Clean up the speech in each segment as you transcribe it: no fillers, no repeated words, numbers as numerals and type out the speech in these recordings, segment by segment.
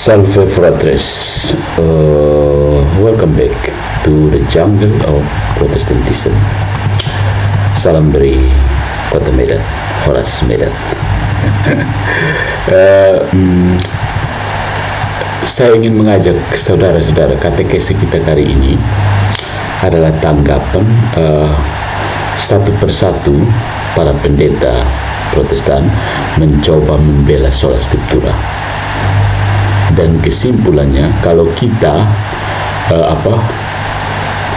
Salve fratres, welcome back to the jungle of Protestantism. Salam dari Kota Medan, Horas Medan. Saya ingin mengajak saudara-saudara, katekesi kita kali ini adalah tanggapan satu persatu para pendeta Protestan mencoba membela sola scriptura. Dan kesimpulannya, kalau kita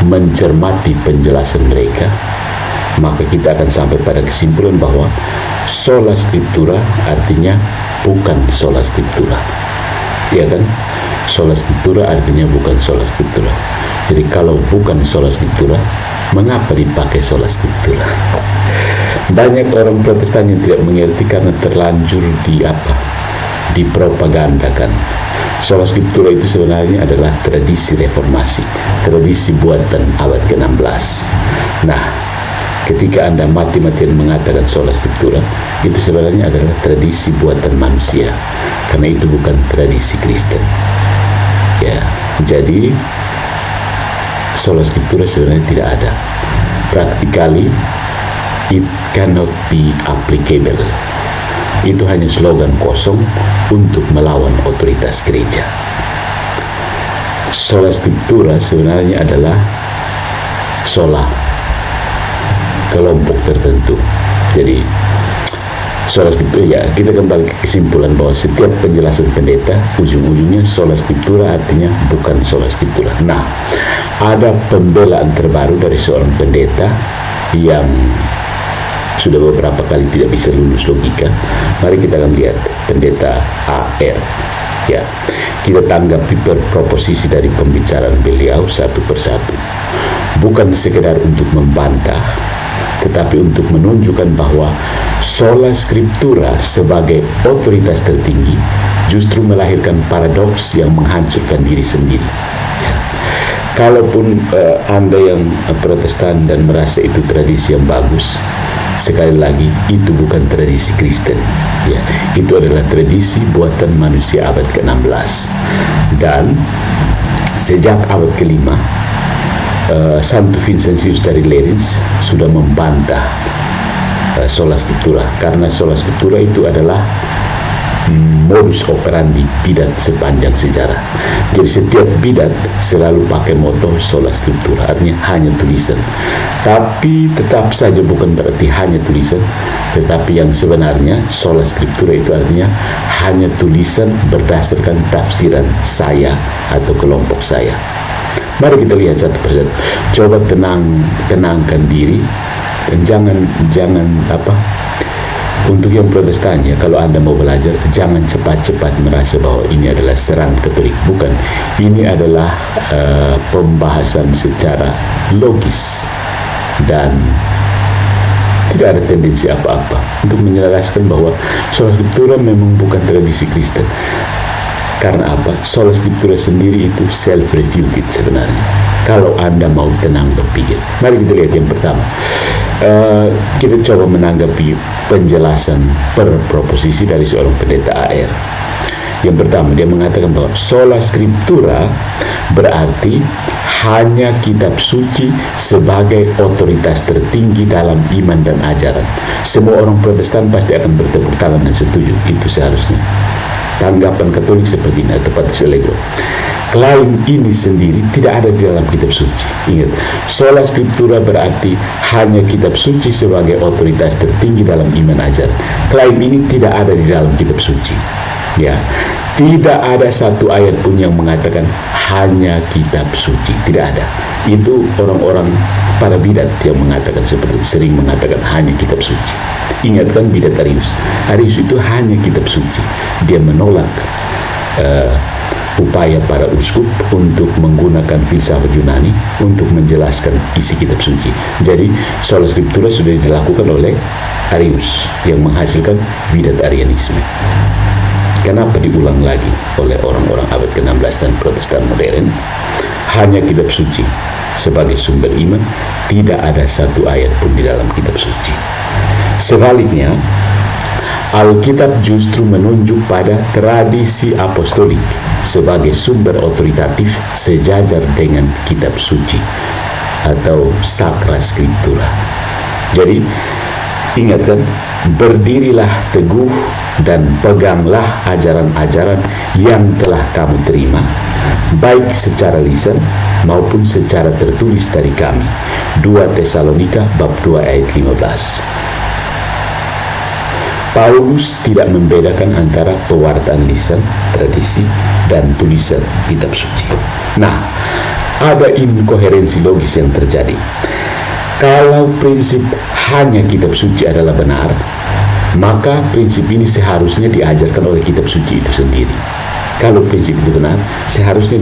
mencermati penjelasan mereka, maka kita akan sampai pada kesimpulan bahwa sola scriptura artinya bukan sola scriptura. Ya kan? Sola scriptura artinya bukan sola scriptura. Jadi kalau bukan sola scriptura, mengapa dipakai sola scriptura? Banyak orang Protestan yang tidak mengerti karena terlanjur dipropagandakan. Sola scriptura itu sebenarnya adalah tradisi reformasi, tradisi buatan abad ke-16. Nah, ketika Anda mati-matian mengatakan sola scriptura, itu sebenarnya adalah tradisi buatan manusia, karena itu bukan tradisi Kristen. Ya, jadi sola scriptura sebenarnya tidak ada. Practically, it cannot be applicable. Itu hanya slogan kosong untuk melawan otoritas gereja. Sola scriptura sebenarnya adalah sola kelompok tertentu. Jadi sola scriptura, ya, kita kembali ke kesimpulan bahwa setiap penjelasan pendeta ujung-ujungnya sola scriptura artinya bukan sola scriptura. Nah, ada pembelaan terbaru dari seorang pendeta yang sudah beberapa kali tidak bisa lulus logika. Mari kita akan lihat pendeta AR. Ya, kita tanggapi proposisi dari pembicaraan beliau satu persatu. Bukan sekedar untuk membantah, tetapi untuk menunjukkan bahwa sola scriptura sebagai otoritas tertinggi justru melahirkan paradoks yang menghancurkan diri sendiri. Ya. Kalaupun Anda yang Protestan dan merasa itu tradisi yang bagus, sekali lagi, itu bukan tradisi Kristen. Ya, itu adalah tradisi buatan manusia abad ke-16. Dan sejak abad ke-5, Santo Vincentius dari Lerins sudah membantah sola scriptura, karena sola scriptura itu adalah modus operandi bidat sepanjang sejarah. Jadi setiap bidat selalu pakai moto sola scriptura, artinya hanya tulisan. Tapi tetap saja bukan berarti hanya tulisan, tetapi yang sebenarnya sola scriptura itu artinya hanya tulisan berdasarkan tafsiran saya atau kelompok saya. Mari kita lihat satu persatu. Coba tenangkan diri dan jangan untuk yang Protestan, ya, kalau Anda mau belajar, jangan cepat-cepat merasa bahwa ini adalah serangan Katolik. Bukan. Ini adalah pembahasan secara logis dan tidak ada tendensi apa-apa untuk menjelaskan bahwa sola scriptura memang bukan tradisi Kristen. Karena apa? Sola scriptura sendiri itu self-refuted sebenarnya, kalau Anda mau tenang berpikir. Mari kita lihat yang pertama. Kita coba menanggapi penjelasan per proposisi dari seorang pendeta AR. Yang pertama, dia mengatakan bahwa sola scriptura berarti hanya kitab suci sebagai otoritas tertinggi dalam iman dan ajaran. Semua orang Protestan pasti akan bertepuk tangan dan setuju. Itu seharusnya tanggapan Katolik seperti ini, atau Patrus Allegro. Klaim ini sendiri tidak ada di dalam kitab suci. Ingat, sola scriptura berarti hanya kitab suci sebagai otoritas tertinggi dalam iman ajaran. Klaim ini tidak ada di dalam kitab suci. Ya, tidak ada satu ayat pun yang mengatakan hanya kitab suci. Tidak ada. Itu orang-orang para bidat yang mengatakan seperti itu, sering mengatakan hanya kitab suci. Ingatkan bidat Arius. Arius itu hanya kitab suci. Dia menolak upaya para uskup untuk menggunakan filsafat Yunani untuk menjelaskan isi kitab suci. Jadi sola scriptura sudah dilakukan oleh Arius yang menghasilkan bidat Arianisme. Kenapa diulang lagi oleh orang-orang abad ke-16 dan Protestan modern? Hanya kitab suci sebagai sumber iman, tidak ada satu ayat pun di dalam kitab suci. Sebaliknya, Alkitab justru menunjuk pada tradisi apostolik sebagai sumber otoritatif sejajar dengan kitab suci atau Sacra Scriptura. Jadi, ingatkan, berdirilah teguh dan peganglah ajaran-ajaran yang telah kamu terima, baik secara lisan maupun secara tertulis dari kami. 2 Tesalonika bab 2 ayat 15. Paulus tidak membedakan antara pewartaan lisan, tradisi, dan tulisan kitab suci. Nah, ada inkoherensi logis yang terjadi. Kalau prinsip hanya kitab suci adalah benar, maka prinsip ini seharusnya diajarkan oleh kitab suci itu sendiri. Kalau prinsip itu benar, seharusnya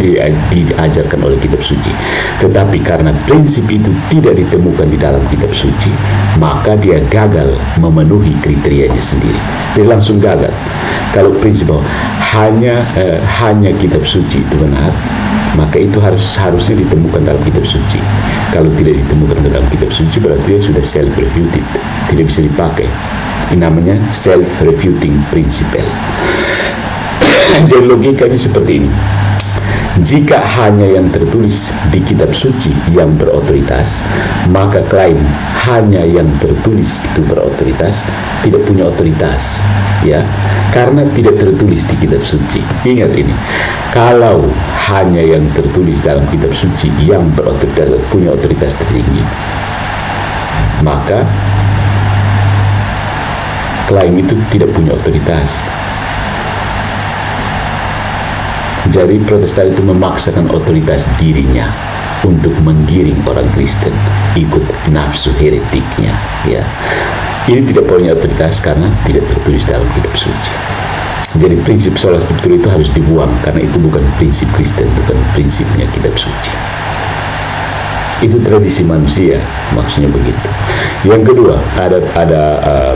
diajarkan oleh kitab suci. Tetapi karena prinsip itu tidak ditemukan di dalam kitab suci, maka dia gagal memenuhi kriterianya sendiri. Dia langsung gagal. Kalau prinsip bahwa hanya kitab suci itu benar, maka itu harusnya ditemukan dalam kitab suci. Kalau tidak ditemukan dalam kitab suci, berarti dia sudah self-refuted, tidak bisa dipakai. Ini namanya self-refuting principle. Dan logikanya seperti ini. Jika hanya yang tertulis di kitab suci yang berotoritas, maka klaim hanya yang tertulis itu berotoritas tidak punya otoritas, ya, karena tidak tertulis di kitab suci. Ingat ini, kalau hanya yang tertulis dalam kitab suci yang berotoritas punya otoritas tertinggi, maka klaim itu tidak punya otoritas. Jadi Protestan itu memaksakan otoritas dirinya untuk menggiring orang Kristen ikut nafsu heretiknya, ya. Ini tidak punya otoritas karena tidak tertulis dalam kitab suci. Jadi prinsip sola scriptura itu harus dibuang karena itu bukan prinsip Kristen, bukan prinsipnya kitab suci. Itu tradisi manusia, maksudnya begitu. Yang kedua, ada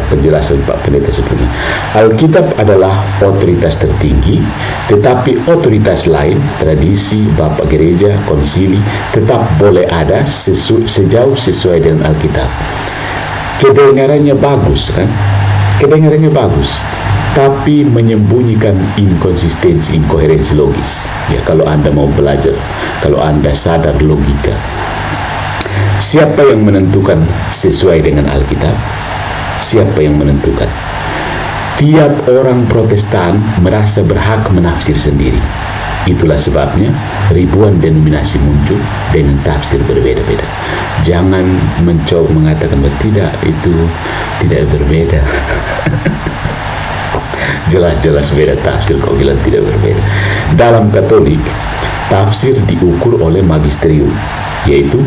penjelasan Pak Pendeta seperti ini. Alkitab adalah otoritas tertinggi, tetapi otoritas lain, tradisi, Bapak Gereja, konsili, tetap boleh ada sejauh sesuai dengan Alkitab. Kedengarannya bagus, kan? Kedengarannya bagus, tapi menyembunyikan inkonsistensi, inkoherensi logis. Ya, kalau Anda mau belajar, kalau Anda sadar logika. Siapa yang menentukan sesuai dengan Alkitab? Siapa yang menentukan? Tiap orang Protestan merasa berhak menafsir sendiri. Itulah sebabnya ribuan denominasi muncul dengan tafsir berbeda-beda. Jangan mencoba mengatakan bahwa tidak, itu tidak berbeda. Jelas-jelas beda tafsir, kau bilang tidak berbeda. Dalam Katolik, tafsir diukur oleh magisterium, yaitu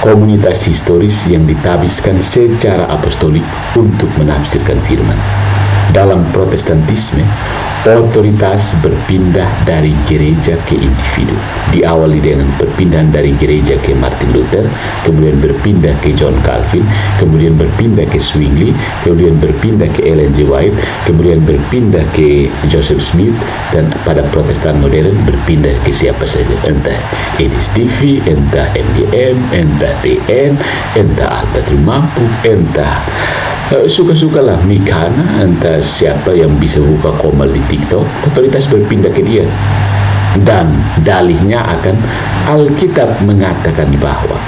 komunitas historis yang ditabiskan secara apostolik untuk menafsirkan firman. Dalam Protestantisme, otoritas berpindah dari gereja ke individu. Diawali dengan perpindahan dari gereja ke Martin Luther, kemudian berpindah ke John Calvin, kemudian berpindah ke Zwingli, kemudian berpindah ke Ellen G. White, kemudian berpindah ke Joseph Smith, dan pada Protestan modern berpindah ke siapa saja, entah Eddie Stiffy, entah MDM, entah DN, entah Albert Mampu, entah suka-sukalah Mikana, entah siapa yang bisa buka komal di TikTok, otoritas berpindah ke dia. Dan dalihnya akan Alkitab mengatakan bahwa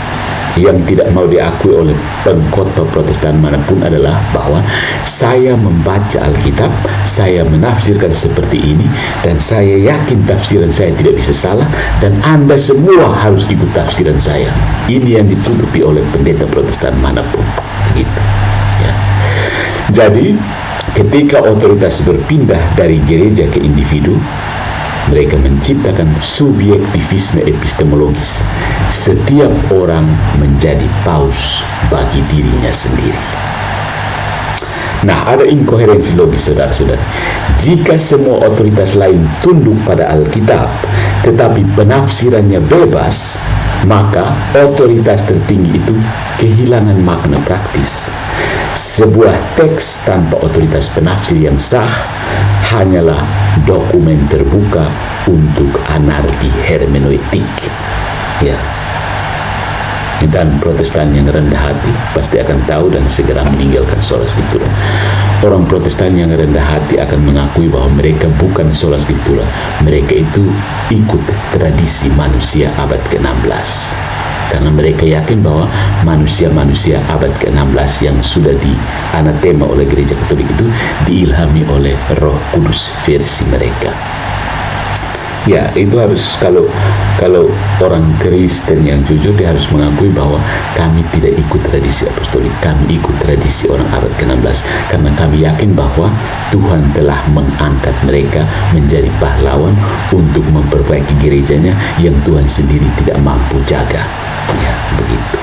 yang tidak mau diakui oleh pengkhotbah Protestan manapun adalah bahwa saya membaca Alkitab, saya menafsirkan seperti ini, dan saya yakin tafsiran saya tidak bisa salah, dan Anda semua harus ikut tafsiran saya. Ini yang ditutupi oleh pendeta Protestan manapun, gitu. Jadi, ketika otoritas berpindah dari gereja ke individu, mereka menciptakan subjektivisme epistemologis. Setiap orang menjadi paus bagi dirinya sendiri. Nah, ada inkoherensi logis, saudara-saudara. Jika semua otoritas lain tunduk pada Alkitab, tetapi penafsirannya bebas, maka otoritas tertinggi itu kehilangan makna praktis. Sebuah teks tanpa otoritas penafsir yang sah hanyalah dokumen terbuka untuk anarki hermeneutik. Ya. Dan Protestan yang rendah hati pasti akan tahu dan segera meninggalkan sola scriptura. Orang Protestan yang rendah hati akan mengakui bahwa mereka bukan sola scriptura. Mereka itu ikut tradisi manusia abad ke-16. Karena mereka yakin bahwa manusia-manusia abad ke-16 yang sudah dianatema oleh gereja Katolik itu diilhami oleh Roh Kudus versi mereka. Ya, itu harus, kalau orang Kristen yang jujur, dia harus mengakui bahwa kami tidak ikut tradisi apostolik, kami ikut tradisi orang abad ke-16, karena kami yakin bahwa Tuhan telah mengangkat mereka menjadi pahlawan untuk memperbaiki gerejanya yang Tuhan sendiri tidak mampu jaga. Ya, begitu.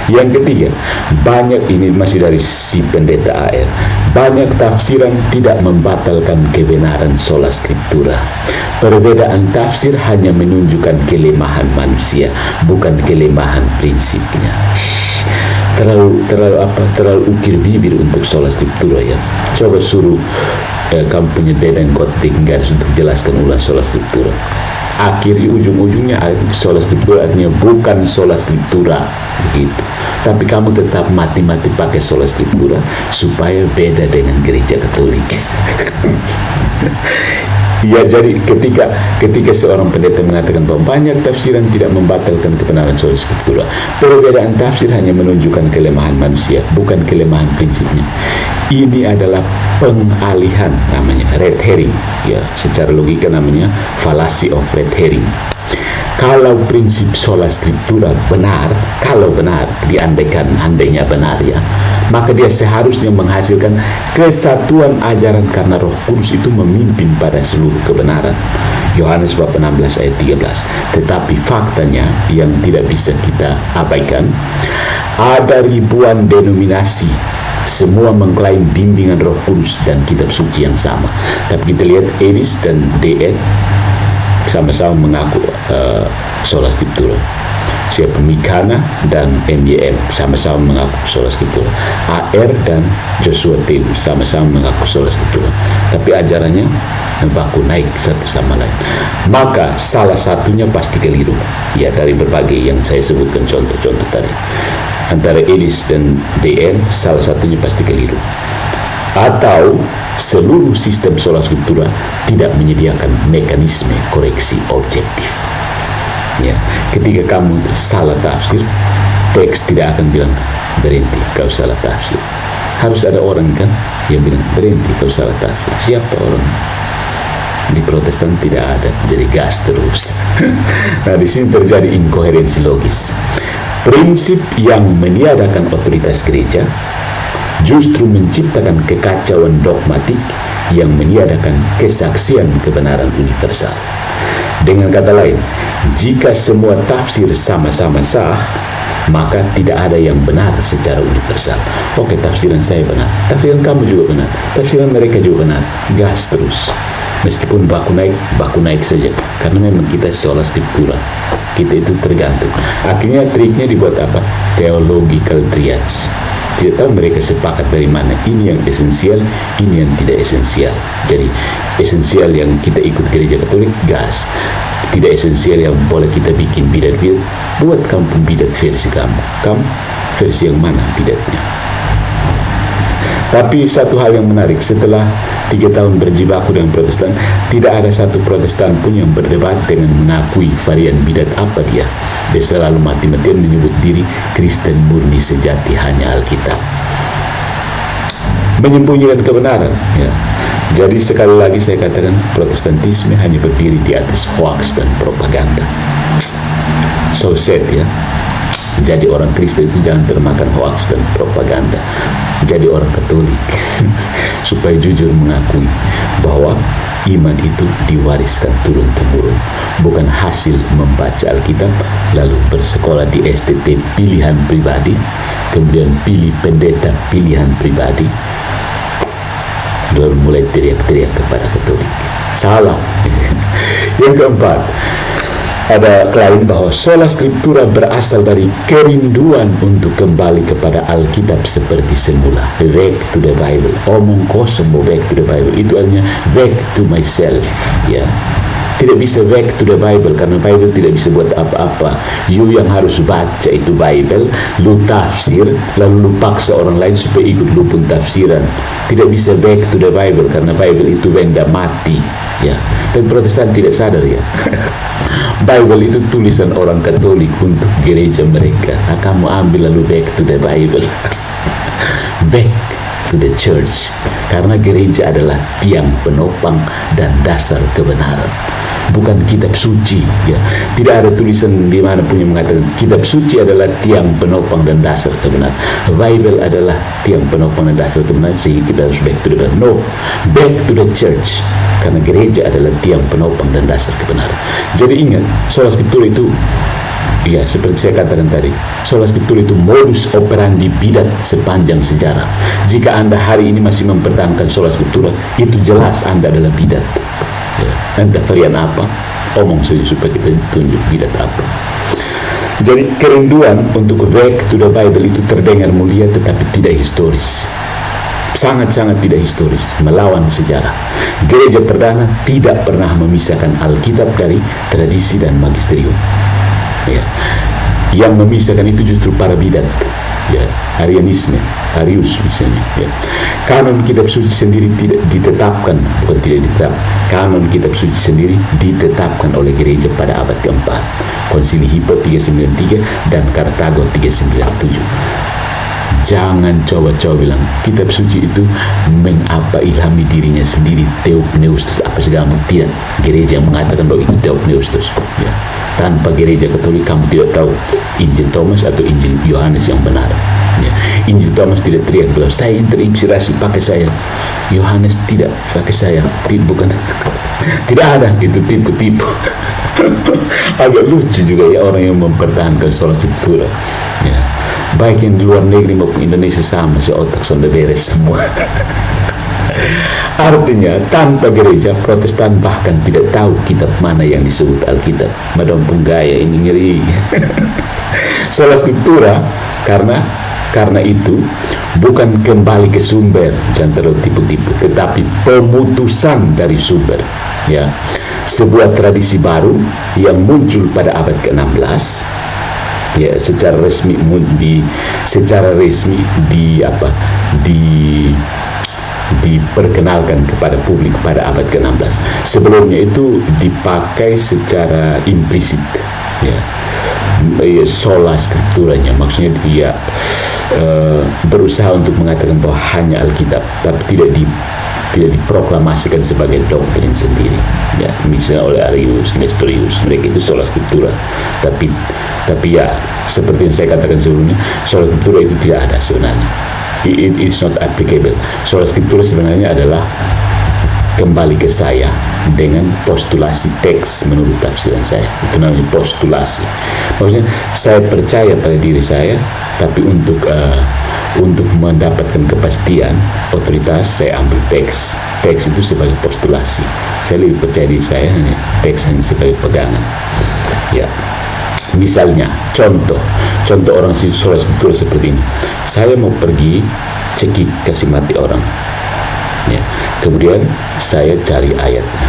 Yang ketiga, banyak, ini masih dari si pendeta AR, banyak tafsiran tidak membatalkan kebenaran sola scriptura. Perbedaan tafsir hanya menunjukkan kelemahan manusia, bukan kelemahan prinsipnya. Terlalu ukir bibir untuk sola scriptura ya. Coba suruh kamu punya Dedan Gotting garis untuk jelaskan ulang sola scriptura. Akhirnya ujung-ujungnya sola scriptura artinya bukan sola scriptura begitu. Tapi kamu tetap mati-mati pakai sola scriptura supaya beda dengan gereja Katolik. Ya, jadi ketika seorang pendeta mengatakan bahwa banyak tafsiran tidak membatalkan kebenaran sola scriptura, perbedaan tafsir hanya menunjukkan kelemahan manusia, bukan kelemahan prinsipnya. Ini adalah pengalihan, namanya red herring. Ya, secara logika namanya fallacy of red herring. Kalau prinsip sola scriptura benar, kalau benar, andainya benar ya, maka dia seharusnya menghasilkan kesatuan ajaran karena Roh Kudus itu memimpin pada seluruh kebenaran. Yohanes bab 16 ayat 13. Tetapi faktanya yang tidak bisa kita abaikan, ada ribuan denominasi, semua mengklaim bimbingan Roh Kudus dan kitab suci yang sama. Tapi kita lihat Edis dan DN sama-sama mengaku sola scriptura. Siapa Mikana dan MYM sama-sama mengaku sola scriptura. AR dan Joshua Taylor sama-sama mengaku sola scriptura. Tapi ajarannya baku naik satu sama lain. Maka salah satunya pasti keliru. Ya, dari berbagai yang saya sebutkan contoh-contoh tadi. Antara Edis dan DN, salah satunya pasti keliru. Atau seluruh sistem sola scriptura tidak menyediakan mekanisme koreksi objektif. Ya, ketika kamu salah tafsir, teks tidak akan bilang berhenti kau salah tafsir. Harus ada orang kan yang bilang berhenti kau salah tafsir. Siapa orang? Di Protestan tidak ada, jadi gas terus. Nah, di sini terjadi inkoherensi logis. Prinsip yang meniadakan otoritas gereja justru menciptakan kekacauan dogmatik yang meniadakan kesaksian kebenaran universal. Dengan kata lain, jika semua tafsir sama-sama sah, maka tidak ada yang benar secara universal. Oke, tafsiran saya benar, tafsiran kamu juga benar, tafsiran mereka juga benar. Gas terus. Meskipun baku naik saja. Karena memang kita sola scriptura. Kita itu tergantung. Akhirnya triknya dibuat apa? Theological triage. Tidak tahu mereka sepakat dari mana. Ini yang esensial, ini yang tidak esensial. Jadi esensial yang kita ikut gereja Katolik, gas. Tidak esensial yang boleh kita bikin bidat-bidat, buat kamu bidat versi kamu. Kamu versi yang mana bidatnya? Tapi satu hal yang menarik, setelah 3 tahun berjibaku dengan Protestan, tidak ada satu Protestan pun yang berdebat dengan mengakui varian bidat apa dia. Dia selalu mati-matian menyebut diri Kristen murni sejati, hanya Alkitab. Menyembunyikan kebenaran. Ya. Jadi sekali lagi saya katakan, Protestantisme hanya berdiri di atas hoax dan propaganda. So sad ya. Jadi orang Kristen itu jangan termakan hoax dan propaganda. Jadi orang Katolik supaya jujur mengakui bahwa iman itu diwariskan turun-temurun, bukan hasil membaca Alkitab lalu bersekolah di STT pilihan pribadi, kemudian pilih pendeta pilihan pribadi, lalu mulai teriak-teriak kepada Katolik. Salah. Yang keempat, ada klaim bahwa sola scriptura berasal dari kerinduan untuk kembali kepada Alkitab seperti semula. Back to the Bible. Omong kosong back to the Bible. Itu artinya back to myself. Ya. Tidak bisa back to the Bible, karena Bible tidak bisa buat apa-apa. You yang harus baca itu Bible, lu tafsir, lalu lu paksa orang lain supaya ikut lu pun tafsiran. Tidak bisa back to the Bible, karena Bible itu benda mati. Ya, tapi Protestan tidak sadar ya. Bible itu tulisan orang Katolik untuk gereja mereka. Kamu ambil lalu back to the Bible. Back to the church, karena gereja adalah tiang penopang dan dasar kebenaran, bukan kitab suci. Ya, tidak ada tulisan di mana pun yang mengatakan kitab suci adalah tiang penopang dan dasar kebenaran. Bible adalah tiang penopang dan dasar kebenaran, sehingga kita harus back to the Bible. No, back to the church, karena gereja adalah tiang penopang dan dasar kebenaran. Jadi ingat, sola scriptura itu, ya, seperti saya katakan tadi, sola scriptura itu modus operandi bidat sepanjang sejarah. Jika Anda hari ini masih mempertahankan sola scriptura, itu jelas Anda adalah bidat. Ya, entah varian apa, omong saja supaya kita tunjuk bidat apa. Jadi kerinduan untuk back to the Bible itu terdengar mulia tetapi tidak historis. Sangat-sangat tidak historis, melawan sejarah. Gereja perdana tidak pernah memisahkan Alkitab dari tradisi dan magisterium. Ya. Yang memisahkan itu justru para bidat, ya, Arianisme, Arius misalnya. Ya. Kanon kitab suci sendiri tidak ditetapkan, bukan tidak ditetapkan. Kanon kitab suci sendiri ditetapkan oleh gereja pada abad keempat, Konsili Hippo 393 dan Kartago 397. Jangan coba-coba bilang kitab suci itu ilhami dirinya sendiri, Theopneustos apa segala macam. Tidak, gereja yang mengatakan bahwa itu Theopneustos. Ya. Tanpa gereja Katolik kamu tidak tahu Injil Thomas atau Injil Yohanes yang benar. Ya. Injil Thomas tidak teriak bilang saya yang terinspirasi pakai saya. Yohanes tidak pakai saya. Bukan, tidak ada, itu tipu-tipu. Agak lucu juga ya orang yang mempertahankan sola scriptura. Ya. Baik yang di luar negeri maupun Indonesia sama, seotak sonda beres semua. Artinya tanpa gereja, Protestan bahkan tidak tahu kitab mana yang disebut Alkitab. Madam Punggaya ini ngeri. Sola scriptura karena itu bukan kembali ke sumber, jangan terlalu tipu-tipu, tetapi pemutusan dari sumber. Ya, sebuah tradisi baru yang muncul pada abad ke-16. Ya, secara resmi diperkenalkan kepada publik pada abad ke-16. Sebelumnya itu dipakai secara implisit, ya, sola scripturanya, maksudnya dia berusaha untuk mengatakan bahwa hanya Alkitab, tapi tidak diproklamasikan sebagai doktrin sendiri. Ya, misalnya oleh Arius, Nestorius, mereka itu sola scriptura. Tapi ya, seperti yang saya katakan sebelumnya, sola scriptura itu tidak ada sebenarnya. It is not applicable. Sola scriptura sebenarnya adalah kembali ke saya dengan postulasi teks menurut tafsiran saya. Itu namanya postulasi. Maksudnya saya percaya pada diri saya, tapi untuk mendapatkan kepastian otoritas saya ambil teks itu sebagai postulasi. Saya lebih percaya diri saya, teks hanya sebagai pegangan. Ya, misalnya contoh orang sola scriptura seperti ini. Saya mau pergi cekik kasih mati orang, ya, kemudian saya cari ayatnya,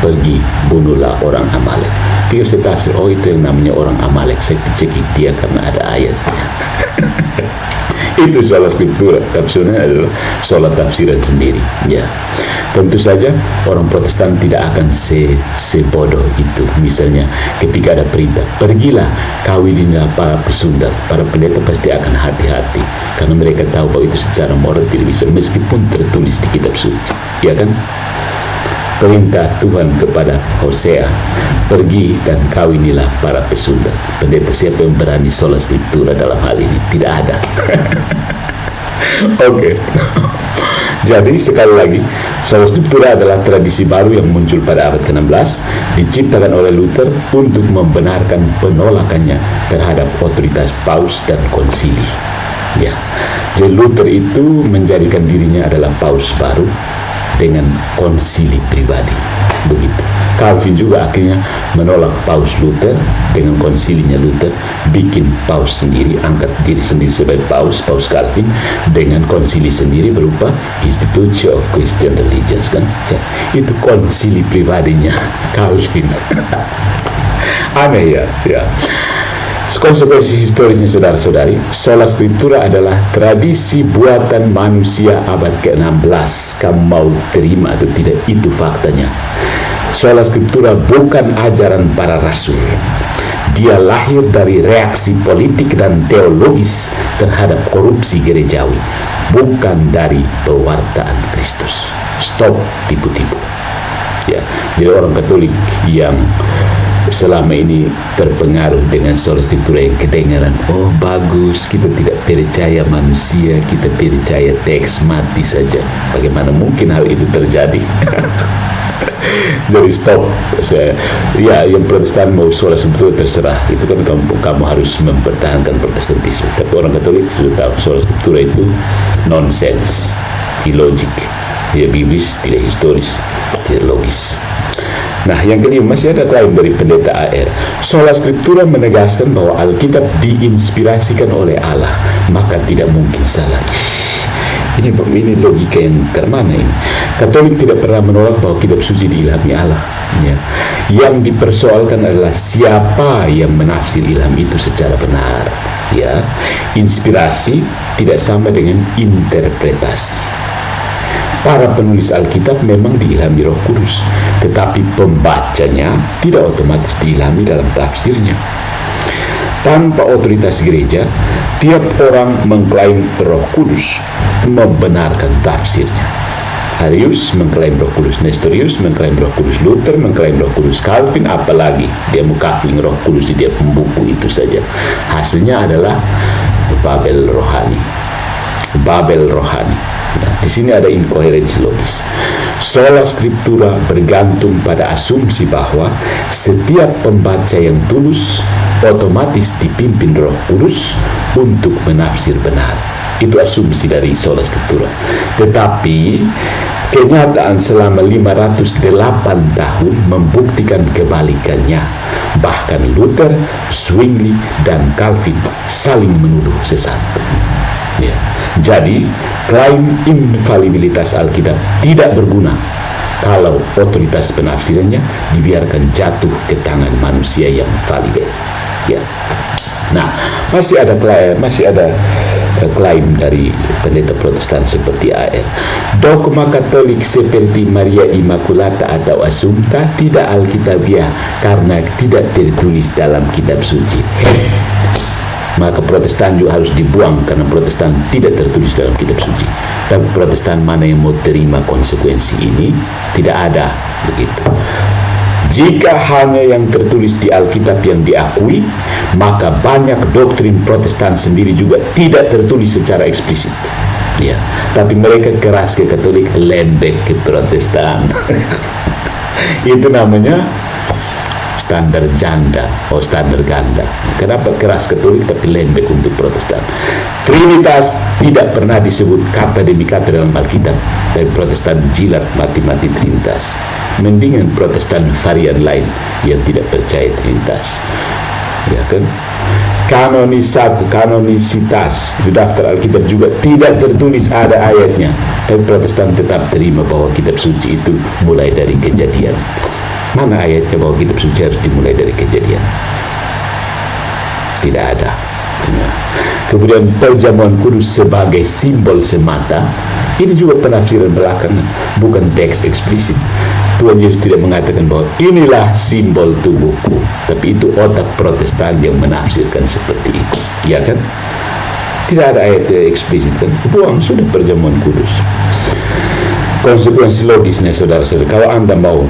pergi bunuhlah orang Amalek. Tinggal saya tafsir, oh itu yang namanya orang Amalek, saya cekik dia karena ada ayatnya. Itu sola scriptura. Tafsirnya adalah sola tafsiran sendiri. Ya, tentu saja orang Protestan tidak akan sebodoh itu. Misalnya ketika ada perintah, pergilah kawinilah para pesundar, para pendeta pasti akan hati-hati karena mereka tahu bahwa itu secara moral tidak bisa, meskipun tertulis di kitab suci. Ya kan? Perintah Tuhan kepada Hosea, pergi dan kawinilah para pesundar. Pendeta siapa yang berani sola scriptura dalam hal ini? Tidak ada. Oke. Jadi sekali lagi, sola scriptura adalah tradisi baru yang muncul pada abad ke-16, diciptakan oleh Luther untuk membenarkan penolakannya terhadap otoritas paus dan konsili. Ya, jadi Luther itu menjadikan dirinya adalah paus baru dengan konsili pribadi, begitu. Calvin juga akhirnya menolak Paus Luther dengan konsilinya Luther, bikin paus sendiri, angkat diri sendiri sebagai Paus Calvin, dengan konsili sendiri berupa Institute of Christian Religions, kan ya. Itu konsili pribadinya Calvin. Aneh ya. Konsekuensi historisnya, saudara-saudari, sola scriptura adalah tradisi buatan manusia abad ke-16. Kamu mau terima atau tidak, itu faktanya. Sola scriptura bukan ajaran para rasul. Dia lahir dari reaksi politik dan teologis terhadap korupsi gerejawi, bukan dari pewartaan Kristus. Stop tipu-tipu. Ya, jadi orang Katolik yang selama ini terpengaruh dengan sola scriptura yang kedengaran, oh bagus, kita tidak percaya manusia, kita percaya teks mati saja. Bagaimana mungkin hal itu terjadi? Jadi stop. Ya, yang Protestan mau sola scriptura terserah, itu kan kamu harus mempertahankan Protestantisme. Tapi orang Katolik sudah tahu sola scriptura itu nonsense, ilogik, tidak biblis, tidak historis, tidak logis. Nah, yang kedua, masih ada klaim dari pendeta AR. Sola scriptura menegaskan bahwa Alkitab diinspirasikan oleh Allah, maka tidak mungkin salah. Ini logika yang termana ini. Katolik tidak pernah menolak bahwa kitab suci diilhami Allah. Ya. Yang dipersoalkan adalah siapa yang menafsir ilham itu secara benar. Ya, inspirasi tidak sama dengan interpretasi. Para penulis Alkitab memang diilhami Roh Kudus, tetapi pembacanya tidak otomatis diilhami dalam tafsirnya. Tanpa otoritas gereja, tiap orang mengklaim Roh Kudus, membenarkan tafsirnya. Arius mengklaim Roh Kudus, Nestorius mengklaim Roh Kudus, Luther mengklaim Roh Kudus, Calvin apalagi dia mengkafling Roh Kudus di tiap buku itu saja. Hasilnya adalah Babel rohani. Nah, di sini ada inkoherensi logis. Sola scriptura bergantung pada asumsi bahwa setiap pembaca yang tulus otomatis dipimpin Roh Kudus untuk menafsir benar. Itu asumsi dari sola scriptura. Tetapi kenyataan selama 508 tahun membuktikan kebalikannya. Bahkan Luther, Zwingli, dan Calvin saling menuduh sesat. Ya. Jadi, klaim infalibilitas Alkitab tidak berguna kalau otoritas penafsirannya dibiarkan jatuh ke tangan manusia yang falibel. Ya. Nah, masih ada klaim dari pendeta Protestan seperti AR. Dogma Katolik seperti Maria Immaculata atau Assumpta tidak alkitabiah karena tidak tertulis dalam kitab suci. Maka Protestan juga harus dibuang karena Protestan tidak tertulis dalam kitab suci. Tapi Protestan mana yang mau terima konsekuensi ini? Tidak ada begitu. Jika hanya yang tertulis di Alkitab yang diakui, maka banyak doktrin Protestan sendiri juga tidak tertulis secara eksplisit. Ya, tapi mereka keras ke Katolik, lembek ke Protestan. Itu namanya standar standar ganda. Kenapa keras Katolik tapi lembek untuk Protestan? Trinitas tidak pernah disebut kata demi kata dalam Alkitab, tapi Protestan jilat mati-mati Trinitas. Mendingan Protestan varian lain yang tidak percaya Trinitas. Ya kan? Kanonisitas di daftar Alkitab juga tidak tertulis ada ayatnya, tapi Protestan tetap terima bahwa kitab suci itu mulai dari Kejadian. Mana ayatnya bahwa kitab suci harus dimulai dari Kejadian? Tidak ada. Kemudian perjamuan kudus sebagai simbol semata, ini juga penafsiran belakangan, bukan teks eksplisit. Tuhan Yesus tidak mengatakan bahwa inilah simbol tubuhku, tapi itu otak Protestan yang menafsirkan seperti itu, ya kan? Tidak ada ayat eksplisit kan? Buang sudah perjamuan kudus. Konsekuensi logisnya, saudara-saudara, kalau Anda mau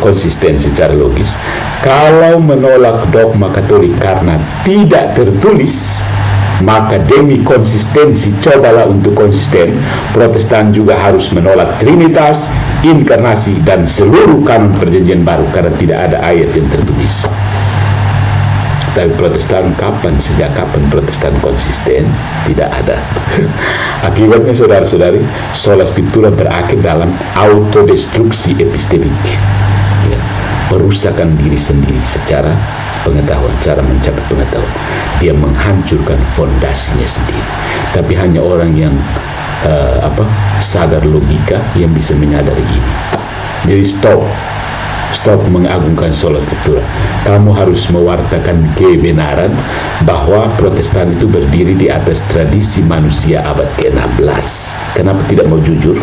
konsisten secara logis, kalau menolak dogma Katolik karena tidak tertulis, maka demi konsistensi cobalah untuk konsisten. Protestan juga harus menolak Trinitas, inkarnasi, dan seluruh kanon perjanjian baru karena tidak ada ayat yang tertulis. Tapi Protestan sejak kapan Protestan konsisten? Tidak ada. Akibatnya, saudara-saudari, sola scriptura berakhir dalam autodestruksi epistemik. Ya. perusakan diri sendiri secara pengetahuan, cara mencapai pengetahuan. Dia menghancurkan fondasinya sendiri. Tapi hanya orang yang sadar logika yang bisa menyadari ini. Jadi stop mengagungkan sola scriptura. Kamu harus mewartakan kebenaran bahwa Protestan itu berdiri di atas tradisi manusia abad ke-16. Kenapa tidak mau jujur?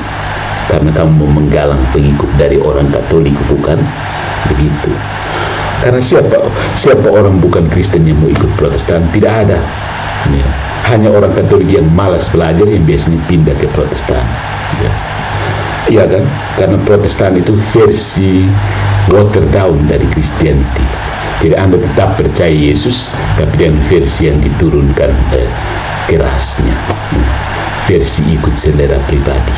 Karena kamu mau menggalang pengikut dari orang Katolik, bukan? Begitu. Karena siapa orang bukan Kristen yang mau ikut Protestan? Tidak ada. Ya. Hanya orang Katolik yang malas belajar yang biasanya pindah ke Protestan. Ya. Iya kan? Karena Protestan itu versi watered down dari Christianity. Jadi Anda tetap percaya Yesus, tapi dengan versi yang diturunkan kerasnya. Versi ikut selera pribadi.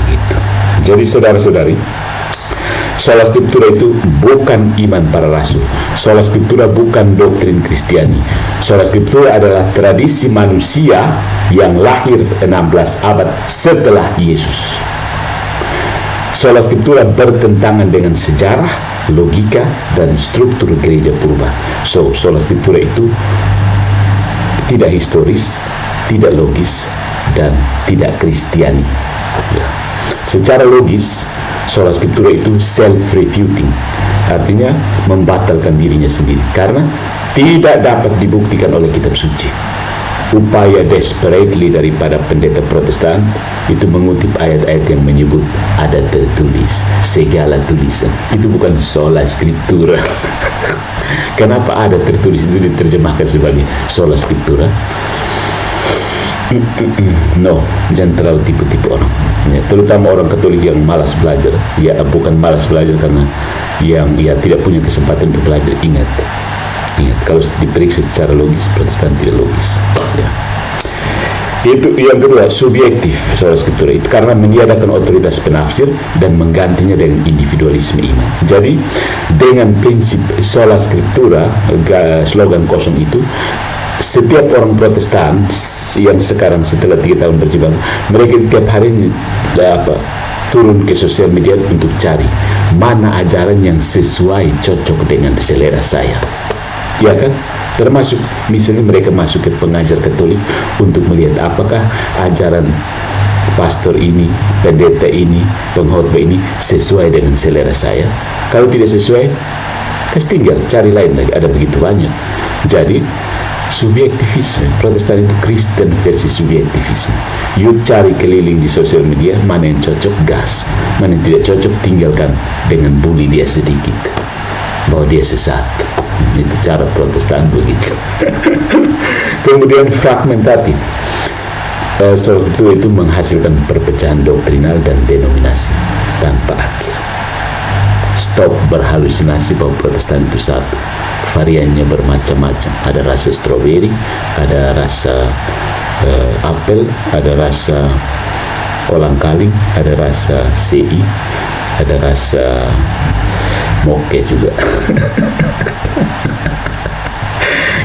Begitu. Jadi saudara-saudari, sola scriptura itu bukan iman para rasul. Sola scriptura bukan doktrin Kristiani. Sola scriptura adalah tradisi manusia yang lahir 16 abad setelah Yesus. Sola scriptura bertentangan dengan sejarah, logika, dan struktur gereja purba. Sola scriptura itu tidak historis, tidak logis, dan tidak Kristiani. Secara logis, sola scriptura itu self-refuting, artinya membatalkan dirinya sendiri karena tidak dapat dibuktikan oleh kitab suci. Upaya desperately daripada pendeta Protestan itu mengutip ayat-ayat yang menyebut ada tertulis, segala tulisan. Itu bukan sola scriptura. Kenapa ada tertulis itu diterjemahkan sebagai sola scriptura? No, jangan terlalu tipu-tipu orang. Ya, terutama orang Katolik yang malas belajar. Ya, bukan malas belajar karena yang tidak punya kesempatan untuk belajar. Ingat, kalau diperiksa secara logis, Protestan tidak logis. Ya. Itu yang kedua, subjektif sola scriptura itu karena meniadakan otoritas penafsir dan menggantinya dengan individualisme iman. Jadi dengan prinsip sola scriptura, slogan kosong itu, setiap orang Protestan yang sekarang setelah 3 tahun berjibaku, mereka tiap hari turun ke sosial media untuk cari mana ajaran yang sesuai, cocok dengan selera saya. Ya kan? Termasuk misalnya mereka masuk ke pengajar Katolik untuk melihat apakah ajaran pastor ini, pendeta ini, pengkhotbah ini sesuai dengan selera saya. Kalau tidak sesuai, tinggal cari lain lagi. Ada begitu banyak. Jadi subjektivisme, Protestan itu Kristen versi subjektivisme. You cari keliling di sosial media, mana yang cocok, gas. Mana yang tidak cocok, tinggalkan dengan bully dia sedikit bahwa dia sesat. Itu cara Protestan begitu. Kemudian fragmentatif. Sola scriptura itu menghasilkan perpecahan doktrinal dan denominasi tanpa akhir. Stop berhalusinasi bahwa Protestan itu satu. Variannya bermacam-macam. Ada rasa stroberi, ada rasa apel, ada rasa kolang-kaling, ada rasa CI, ada rasa moke juga.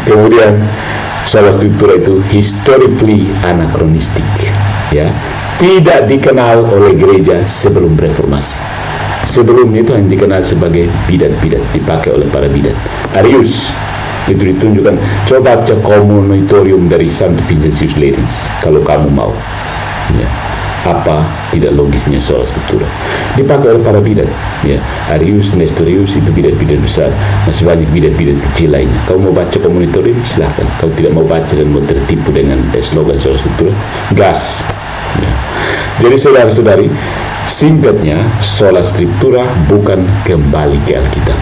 Kemudian sola scriptura itu historically anachronistic, ya, tidak dikenal oleh gereja sebelum reformasi. Sebelumnya itu hanya dikenal sebagai bidat-bidat, dipakai oleh para bidat. Arius itu ditunjukkan. Coba baca Communitorium dari Santo Vincentius Laerens kalau kamu mau. Ya. Apa tidak logisnya sola scriptura? Dipakai oleh para bidat. Ya. Arius, Nestorius itu bidat-bidat besar. Masih banyak bidat-bidat kecil lainnya. Kalau mau baca Communitorium silahkan. Kalau tidak mau baca dan mau tertipu dengan slogan sola scriptura, gas. Ya. Jadi saudara-saudari, singkatnya, sola scriptura bukan kembali ke Alkitab.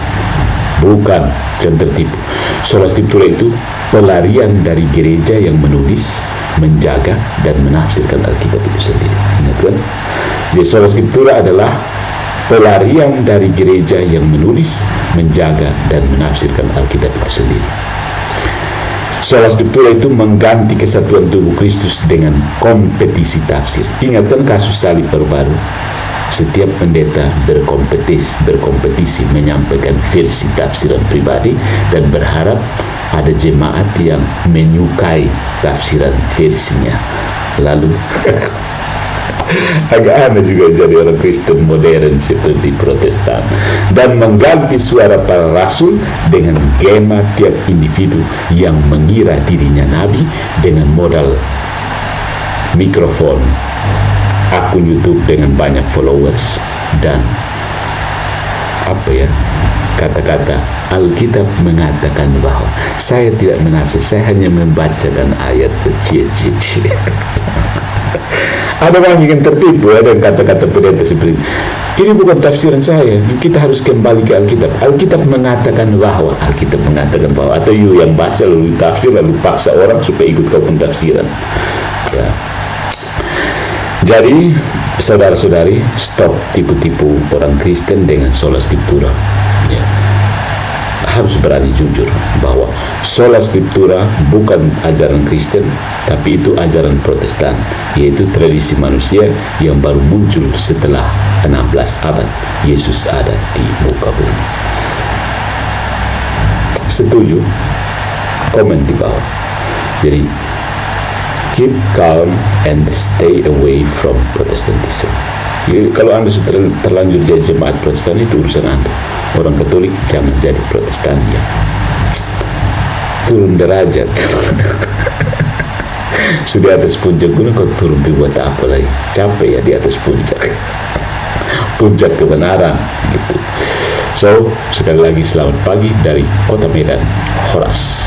Bukan, jangan tertipu. Sola scriptura itu pelarian dari gereja yang menulis, menjaga, dan menafsirkan Alkitab itu sendiri. Ingat kan? Jadi sola scriptura adalah pelarian dari gereja yang menulis, menjaga, dan menafsirkan Alkitab itu sendiri. Sola scriptura itu mengganti kesatuan tubuh Kristus dengan kompetisi tafsir. Ingatkan kasus salib baru-baru. Setiap pendeta berkompetisi menyampaikan versi tafsiran pribadi dan berharap ada jemaat yang menyukai tafsiran versinya. Lalu Agak aneh juga jadi orang Kristen modern seperti Protestan, dan mengganti suara para rasul dengan gema tiap individu yang mengira dirinya nabi dengan modal mikrofon, akun YouTube dengan banyak followers, dan kata-kata Alkitab mengatakan bahwa saya tidak menafsir, saya hanya membacakan ayat cie. Ada banyak yang tertipu dengan kata-kata pendeta seperti ini bukan tafsiran saya, kita harus kembali ke Alkitab. Alkitab mengatakan bahwa, atau you yang baca lalu tafsir lalu paksa orang supaya ikut kau pentafsiran. Ya. Jadi saudara-saudari, stop tipu-tipu orang Kristen dengan sola scriptura. Ya. Harus berani jujur bahwa sola scriptura bukan ajaran Kristen, tapi itu ajaran Protestan, yaitu tradisi manusia yang baru muncul setelah 16 abad Yesus ada di muka bumi. Setuju? Komen di bawah. Jadi keep calm and stay away from Protestantism. Jadi, kalau Anda sudah terlanjur jadi jemaat Protestan, itu urusan Anda. Orang Katolik jangan jadi Protestan, ya. Turun derajat. Sudah atas puncak gunung, kau turun dibuat apa lagi? Capek ya di atas puncak. Puncak kebenaran, gitu. So, sekali lagi selamat pagi dari Kota Medan, Horas.